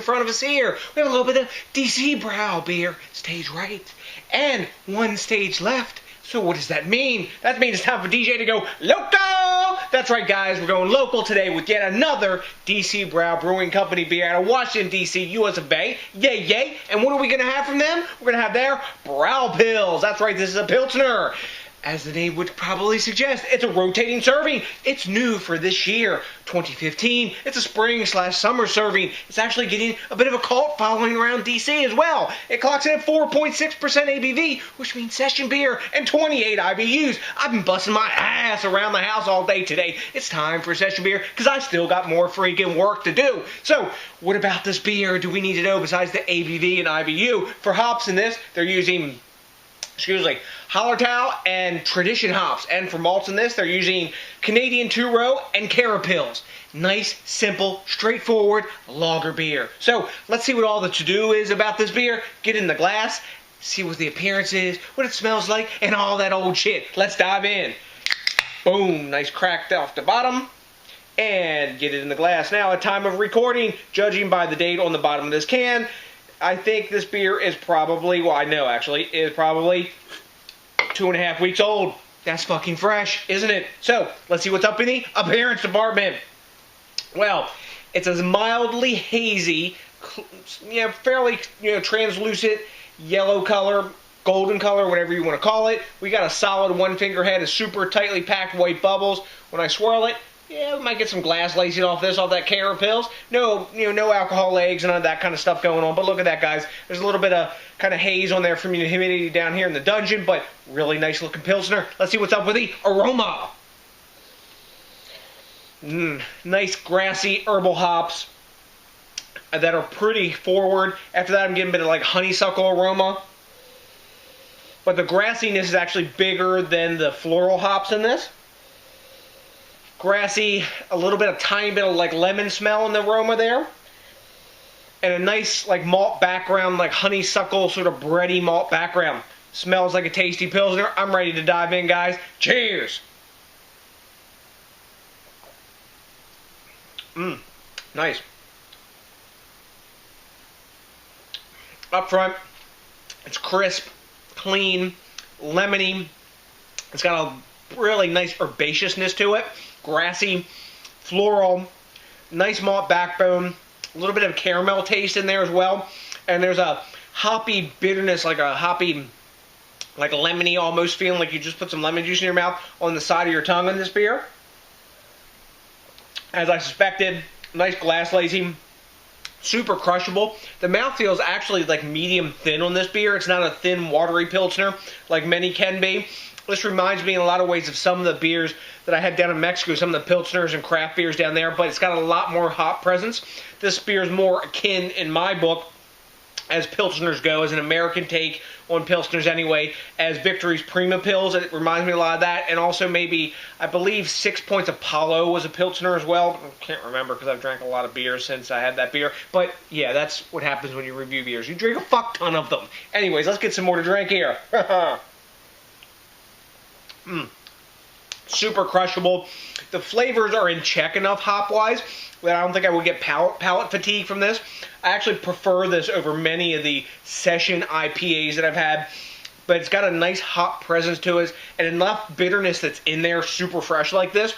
in front of us here. We have a little bit of DC Brau beer, stage right, and one stage left. So what does that mean? That means it's time for DJ to go local! That's right, guys. We're going local today with yet another DC Brau Brewing Company beer out of Washington, D.C., US of A. Yay, yay. And what are we going to have from them? We're going to have their Brau Pils. That's right, this is a Pilsner. As the name would probably suggest, it's a rotating serving. It's new for this year, 2015. It's a spring/summer serving. It's actually getting a bit of a cult following around DC as well. It clocks in at 4.6% ABV, which means session beer, and 28 IBUs. I've been busting my ass around the house all day today. It's time for session beer because I still got more freaking work to do. So, what about this beer do we need to know besides the ABV and IBU? For hops in this, they're using Hallertau and Tradition hops. And for malts in this, they're using Canadian two-row and Carapils. Nice, simple, straightforward lager beer. So, let's see what all the to-do is about this beer. Get in the glass, see what the appearance is, what it smells like, and all that old shit. Let's dive in. Boom, nice cracked off the bottom. And get it in the glass. Now, at time of recording, judging by the date on the bottom of this can, I think this beer is probably, well, I know actually, is probably 2.5 weeks old. That's fucking fresh, isn't it? So, let's see what's up in the appearance department. Well, it's a mildly hazy, fairly, translucent yellow color, golden color, whatever you want to call it. We got a solid one finger head of super tightly packed white bubbles. When I swirl it, yeah, we might get some glass lacing off that Carapils. No, no alcohol legs and all that kind of stuff going on. But look at that, guys. There's a little bit of kind of haze on there from the humidity down here in the dungeon, but really nice looking Pilsner. Let's see what's up with the aroma. Nice grassy herbal hops that are pretty forward. After that, I'm getting a bit of like honeysuckle aroma. But the grassiness is actually bigger than the floral hops in this. Grassy, a little bit of tiny bit of like lemon smell in the aroma there. And a nice like malt background, like honeysuckle sort of bready malt background. Smells like a tasty Pilsner. I'm ready to dive in, guys. Cheers! Nice. Up front, it's crisp, clean, lemony. It's got a really nice herbaceousness to it. Grassy, floral, nice malt backbone, a little bit of caramel taste in there as well, and there's a hoppy bitterness, like a hoppy, like a lemony almost feeling like you just put some lemon juice in your mouth on the side of your tongue on this beer. As I suspected, nice glass lacing, super crushable. The mouthfeel is actually like medium thin on this beer. It's not a thin, watery Pilsner like many can be. This reminds me in a lot of ways of some of the beers that I had down in Mexico, some of the Pilsners and craft beers down there, but it's got a lot more hop presence. This beer is more akin, in my book, as Pilsners go, as an American take on Pilsners anyway, as Victory's Prima Pils. It reminds me a lot of that, and also maybe, I believe 6 Points Apollo was a Pilsner as well. I can't remember because I've drank a lot of beers since I had that beer, but yeah, that's what happens when you review beers. You drink a fuck ton of them. Anyways, let's get some more to drink here. Super crushable. The flavors are in check enough hop-wise that I don't think I would get palate fatigue from this. I actually prefer this over many of the session IPAs that I've had, but it's got a nice hop presence to it and enough bitterness that's in there super fresh like this,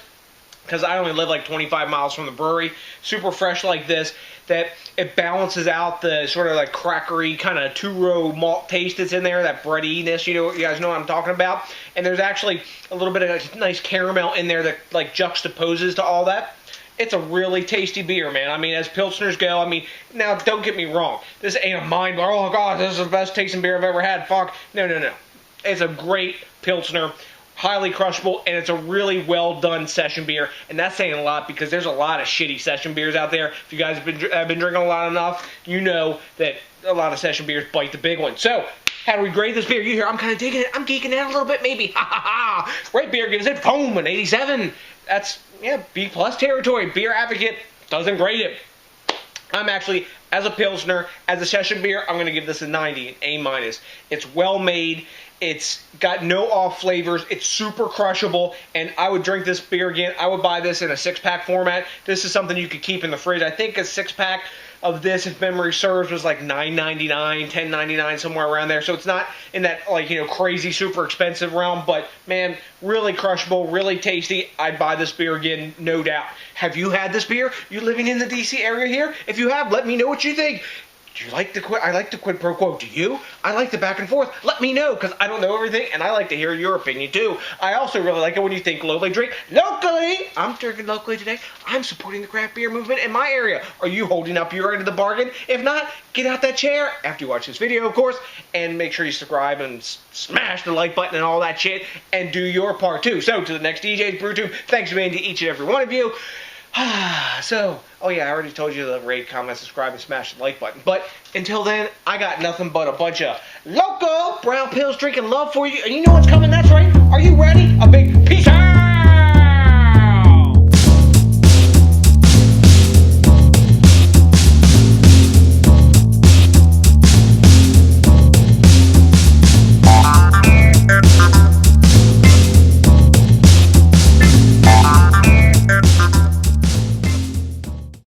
because I only live like 25 miles from the brewery, super fresh like this, that it balances out the sort of like crackery kind of two-row malt taste that's in there, that breadiness, you guys know what I'm talking about. And there's actually a little bit of nice caramel in there that like juxtaposes to all that. It's a really tasty beer, man. I mean, as Pilsners go, I mean, now don't get me wrong. This ain't a mind blower. Oh god, this is the best tasting beer I've ever had. Fuck. No, no, no. It's a great Pilsner. Highly crushable, and it's a really well done session beer, and that's saying a lot because there's a lot of shitty session beers out there. If you guys have been drinking a lot enough, you know that a lot of session beers bite the big one. So, how do we grade this beer? You hear, I'm kind of digging it. I'm geeking out a little bit, maybe. Ha ha ha! Great beer gives it, boom, an 87. That's, yeah, B+ territory. Beer Advocate doesn't grade it. I'm actually, as a Pilsner, as a session beer, I'm going to give this a 90, an A-. It's well made. It's got no off flavors. It's super crushable, and I would drink this beer again. I would buy this in a 6-pack format. This is something you could keep in the fridge. I think a 6-pack of this, if memory serves, was like $9.99, $10.99, somewhere around there. So it's not in that, like, you know, crazy super expensive realm, but man, really crushable, really tasty. I'd buy this beer again, no doubt. Have you had this beer? You living in the DC area here? If you have, let me know what you think. Do you like the quid? I like the quid pro quo. Do you? I like the back and forth. Let me know, because I don't know everything, and I like to hear your opinion too. I also really like it when you think locally, drink locally. I'm drinking locally today. I'm supporting the craft beer movement in my area. Are you holding up your end of the bargain? If not, get out that chair after you watch this video, of course, and make sure you subscribe and smash the like button and all that shit, and do your part too. So, to the next DJs BrewTube, thanks again to each and every one of you. So, oh yeah, I already told you to rate, comment, subscribe, and smash the like button. But until then, I got nothing but a bunch of local brown pills drinking love for you. And you know what's coming? That's right. Are you ready?